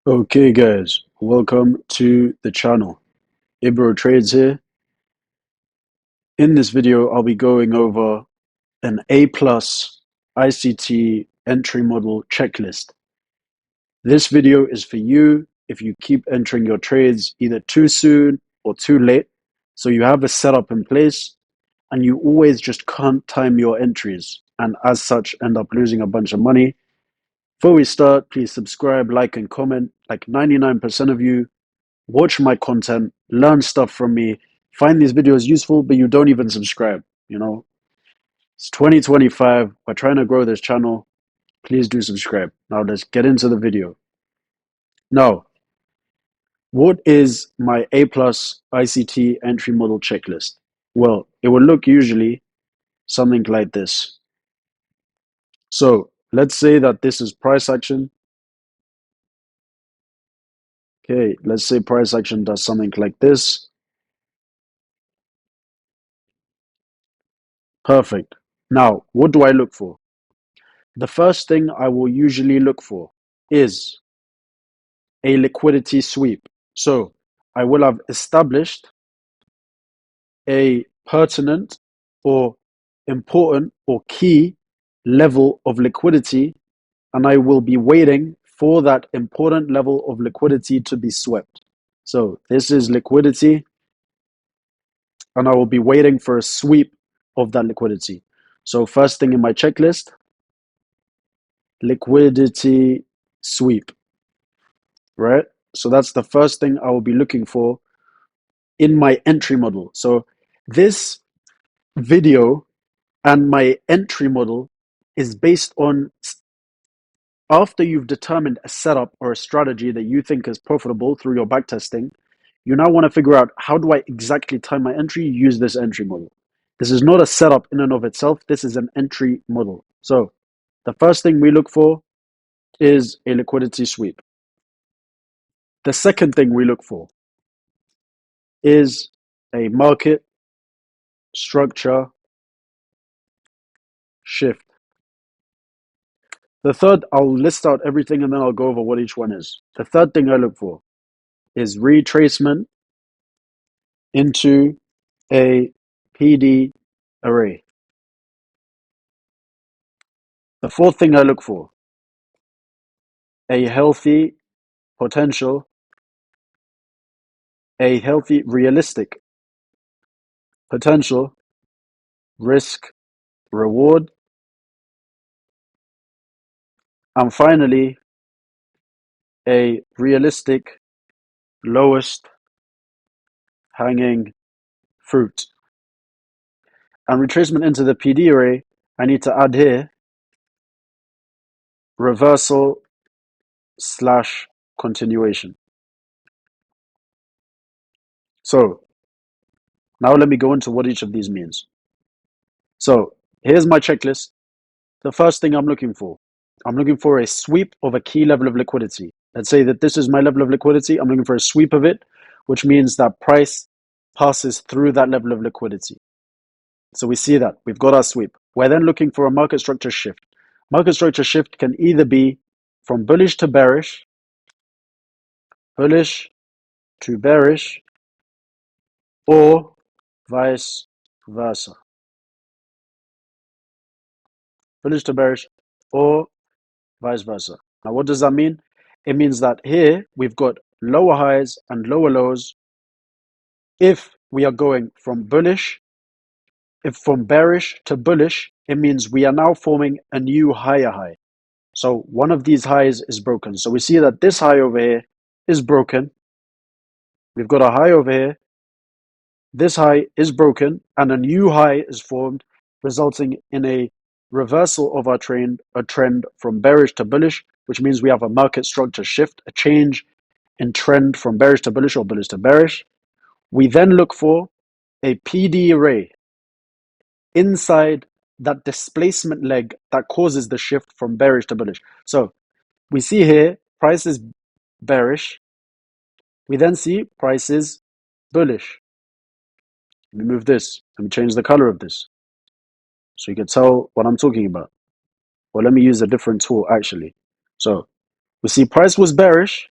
Okay guys, welcome to the channel. Ebro Trades here. In this video, I'll be going over an A+ ICT entry model checklist. This video is for you if you keep entering your trades either too soon or too late, so you have a setup in place and you always just can't time your entries and as such end up losing a bunch of money. Before we start, please subscribe, like and comment. Like 99% of you watch my content, learn stuff from me, find these videos useful, but you don't even subscribe. It's 2025. We're trying to grow this channel. Please do subscribe. Now let's get into the video. Now, what is my A+ ICT entry model checklist? Well, it will look usually something like this. So let's say that this is price action. Okay, let's say price action does something like this. Perfect. Now, what do I look for? The first thing I will usually look for is a liquidity sweep. So I will have established a pertinent or important or key level of liquidity, and I will be waiting for that important level of liquidity to be swept. So this is liquidity, and I will be waiting for a sweep of that liquidity. So first thing in my checklist, liquidity sweep, right? So that's the first thing I will be looking for in my entry model. So this video and my entry model is based on after you've determined a setup or a strategy that you think is profitable through your backtesting, you now want to figure out how do I exactly time my entry, use this entry model. This is not a setup in and of itself. This is an entry model. So the first thing we look for is a liquidity sweep. The second thing we look for is a market structure shift. The third, I'll list out everything and then I'll go over what each one is. The third thing I look for is retracement into a PD array. The fourth thing I look for, a healthy potential, a healthy realistic potential, risk reward, and finally, a realistic lowest hanging fruit. And retracement into the PD array, I need to add here reversal slash continuation. So now let me go into what each of these means. So here's my checklist. The first thing I'm looking for a sweep of a key level of liquidity. Let's say that this is my level of liquidity. I'm looking for a sweep of it, which means that price passes through that level of liquidity. So we see that we've got our sweep. We're then looking for a market structure shift. Market structure shift can either be from bullish to bearish, or vice versa. Bullish to bearish, or vice versa. Now, what does that mean? It means that here we've got lower highs and lower lows. If we are going from bullish, if from bearish to bullish, it means we are now forming a new higher high. So one of these highs is broken. So we see that this high over here is broken. We've got a high over here. This high is broken and a new high is formed, resulting in a reversal of our trend, a trend from bearish to bullish, which means we have a market structure shift, a change in trend from bearish to bullish or bullish to bearish. We then look for a PD array inside that displacement leg that causes the shift from bearish to bullish. So we see here price is bearish. We then see price is bullish. Let me move this. Let me change the color of this so you can tell what I'm talking about. Or let me use a different tool actually. So we see price was bearish.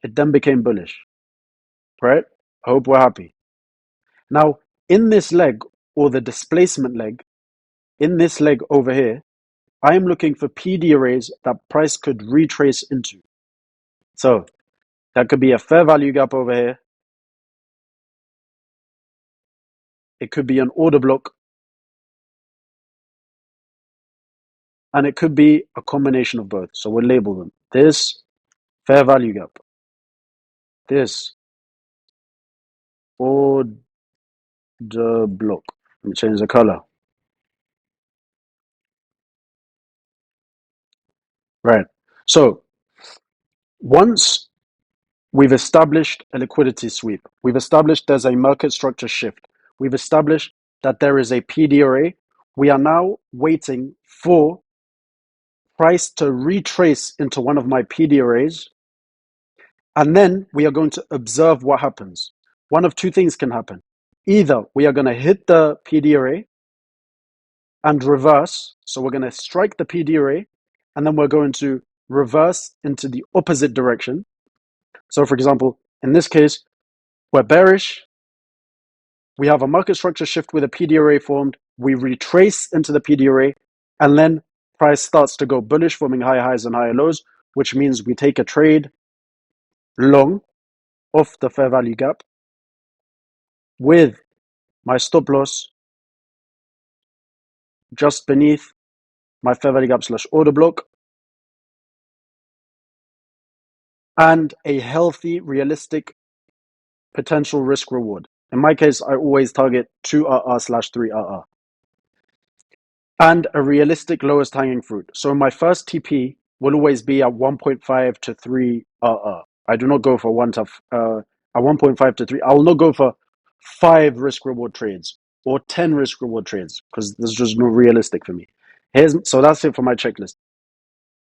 It then became bullish, right? I hope we're happy. Now, in this leg, or the displacement leg, in this leg over here, I am looking for PD arrays that price could retrace into. So that could be a fair value gap over here. It could be an order block. And it could be a combination of both. So we'll label them. This fair value gap. This order block. Let me change the color. Right. So once we've established a liquidity sweep, we've established there's a market structure shift, we've established that there is a PD array, we are now waiting for price to retrace into one of my PD arrays, and then we are going to observe what happens. One of two things can happen. Either we are going to hit the PD array and reverse, so we're going to strike the PD array, and then we're going to reverse into the opposite direction. So for example, in this case, we're bearish, we have a market structure shift with a PD array formed, we retrace into the PD array, and then price starts to go bullish, forming higher highs and higher lows, which means we take a trade long off the fair value gap with my stop loss just beneath my fair value gap / order block, and a healthy, realistic potential risk reward. In my case, I always target 2 / 3 and a realistic lowest hanging fruit. So my first TP will always be at 1.5 to 3 I do not go for at 1.5 to 3. I will not go for 5 risk reward trades or 10 risk reward trades because this is just not realistic for me. So that's it for my checklist.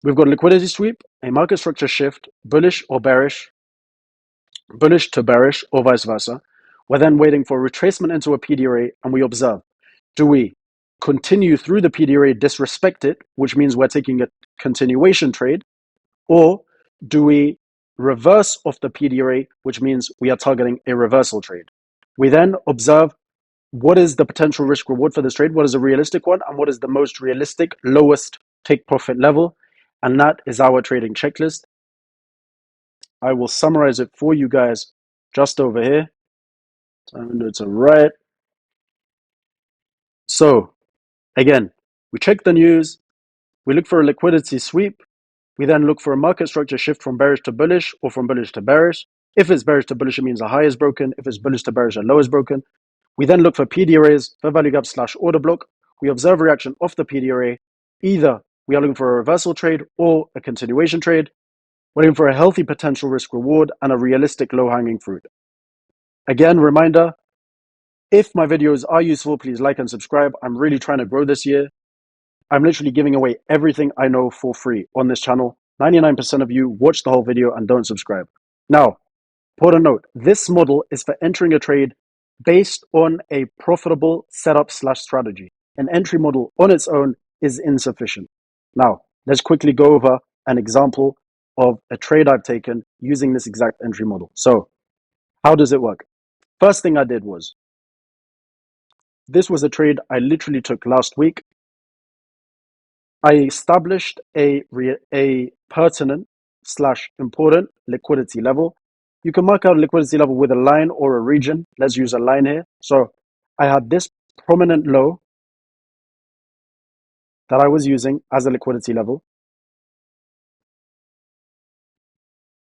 We've got liquidity sweep, a market structure shift, bullish or bearish, bullish to bearish or vice versa. We're then waiting for retracement into a PD array, and we observe. Do we continue through the PD array, disrespect it, which means we're taking a continuation trade, or do we reverse off the PD array, which means we are targeting a reversal trade? We then observe what is the potential risk reward for this trade, what is a realistic one, and what is the most realistic lowest take profit level, and that is our trading checklist. I will summarize it for you guys just over here. Time window to right. So again, we check the news, we look for a liquidity sweep, we then look for a market structure shift from bearish to bullish or from bullish to bearish. If it's bearish to bullish, it means a high is broken. If it's bullish to bearish, a low is broken. We then look for PD arrays, fair value gap / order block. We observe reaction off the PD array. Either we are looking for a reversal trade or a continuation trade. We're looking for a healthy potential risk reward and a realistic low hanging fruit. Again, reminder, if my videos are useful, please like and subscribe. I'm really trying to grow this year. I'm literally giving away everything I know for free on this channel. 99% of you watch the whole video and don't subscribe. Now, important note, this model is for entering a trade based on a profitable setup / strategy. An entry model on its own is insufficient. Now, let's quickly go over an example of a trade I've taken using this exact entry model. So, how does it work? First thing I did was, this was a trade I literally took last week. I established a pertinent / important liquidity level. You can mark out a liquidity level with a line or a region. Let's use a line here. So I had this prominent low that I was using as a liquidity level.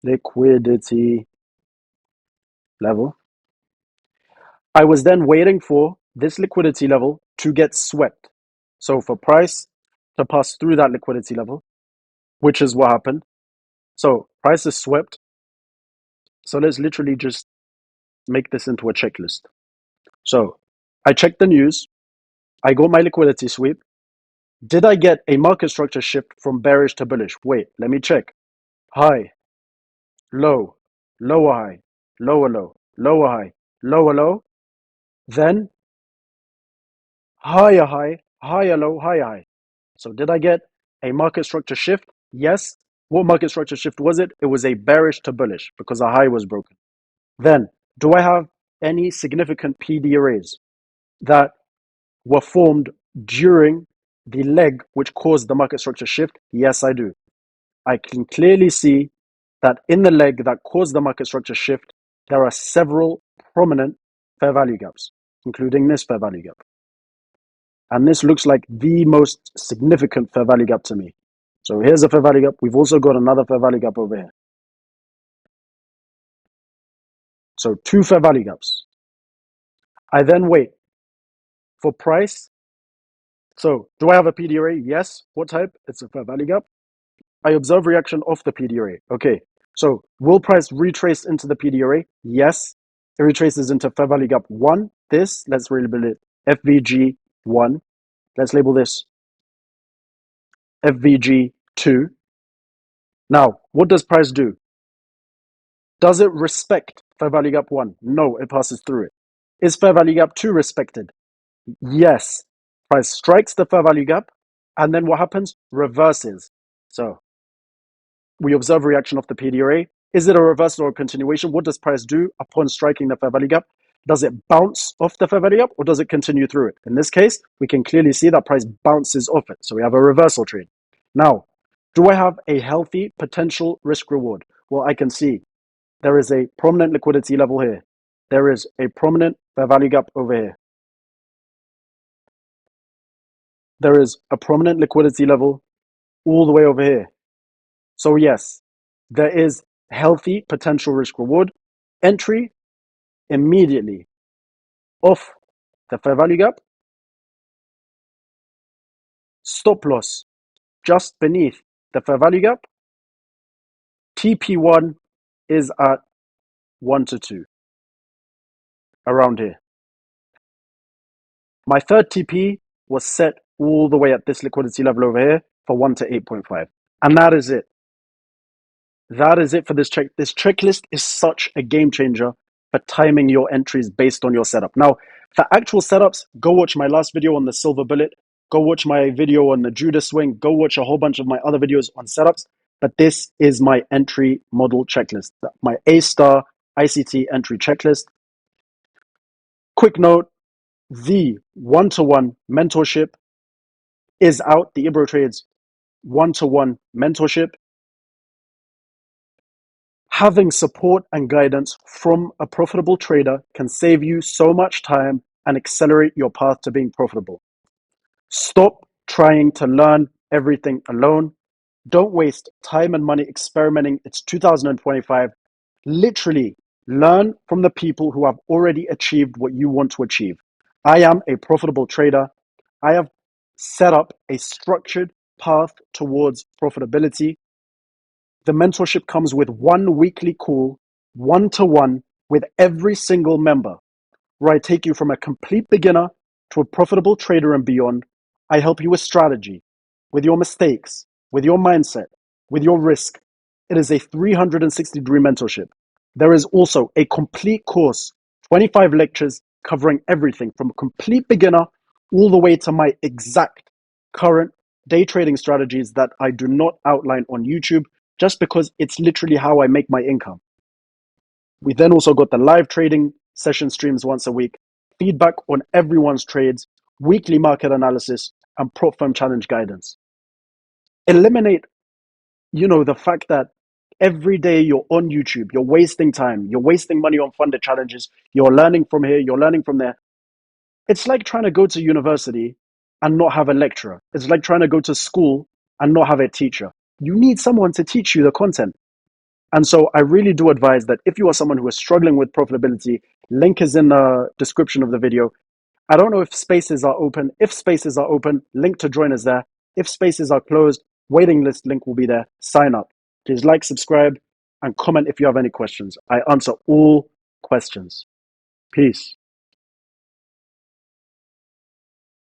Liquidity level. I was then waiting for this liquidity level to get swept. So for price to pass through that liquidity level, which is what happened. So price is swept. So let's literally just make this into a checklist. So I checked the news. I got my liquidity sweep. Did I get a market structure shift from bearish to bullish? Wait, let me check. High, low, lower high, lower low, lower high, lower low. Then higher high, higher low, higher high. So did I get a market structure shift? Yes. What market structure shift was it? It was a bearish to bullish because a high was broken. Then, do I have any significant PD arrays that were formed during the leg which caused the market structure shift? Yes, I do. I can clearly see that in the leg that caused the market structure shift, there are several prominent fair value gaps, including this fair value gap. And this looks like the most significant fair value gap to me. So here's a fair value gap. We've also got another fair value gap over here. So 2 fair value gaps. I then wait for price. So do I have a PD array? Yes. What type? It's a fair value gap. I observe reaction of the PD array. Okay. So will price retrace into the PD array? Yes. It retraces into fair value gap 1. This, let's label it FVG1. Let's label this FVG2. Now, what does price do? Does it respect fair value gap 1? No, it passes through it. Is fair value gap 2 respected? Yes. Price strikes the fair value gap, and then what happens? Reverses. So we observe reaction of the PD array. Is it a reversal or a continuation? What does price do upon striking the fair value gap? Does it bounce off the fair value gap or does it continue through it? In this case, we can clearly see that price bounces off it. So we have a reversal trade. Now, do I have a healthy potential risk reward? Well, I can see there is a prominent liquidity level here. There is a prominent fair value gap over here. There is a prominent liquidity level all the way over here. So yes, there is healthy potential risk reward. Entry immediately off the fair value gap. Stop loss just beneath the fair value gap. TP1 is at 1 to 2, around here. My third TP was set all the way at this liquidity level over here for 1 to 8.5. And that is it. That is it for this check. This checklist is such a game changer for timing your entries based on your setup. Now, for actual setups, go watch my last video on the silver bullet. Go watch my video on the Judas swing. Go watch a whole bunch of my other videos on setups. But this is my entry model checklist, my A-star ICT entry checklist. Quick note, the one-to-one mentorship is out. The Ebro Trades one-to-one mentorship. Having support and guidance from a profitable trader can save you so much time and accelerate your path to being profitable. Stop trying to learn everything alone. Don't waste time and money experimenting. It's 2025. Literally learn from the people who have already achieved what you want to achieve. I am a profitable trader. I have set up a structured path towards profitability. The mentorship comes with 1 weekly call, 1-to-1 with every single member, where I take you from a complete beginner to a profitable trader and beyond. I help you with strategy, with your mistakes, with your mindset, with your risk. It is a 360-degree mentorship. There is also a complete course, 25 lectures covering everything from a complete beginner all the way to my exact current day trading strategies that I do not outline on YouTube, just because it's literally how I make my income. We then also got the live trading session streams once a week, feedback on everyone's trades, weekly market analysis, and prop firm challenge guidance. Eliminate, the fact that every day you're on YouTube, you're wasting time, you're wasting money on funded challenges, you're learning from here, you're learning from there. It's like trying to go to university and not have a lecturer. It's like trying to go to school and not have a teacher. You need someone to teach you the content. And so I really do advise that if you are someone who is struggling with profitability, link is in the description of the video. I don't know if spaces are open. If spaces are open, link to join us there. If spaces are closed, waiting list link will be there. Sign up. Please like, subscribe, and comment if you have any questions. I answer all questions. Peace.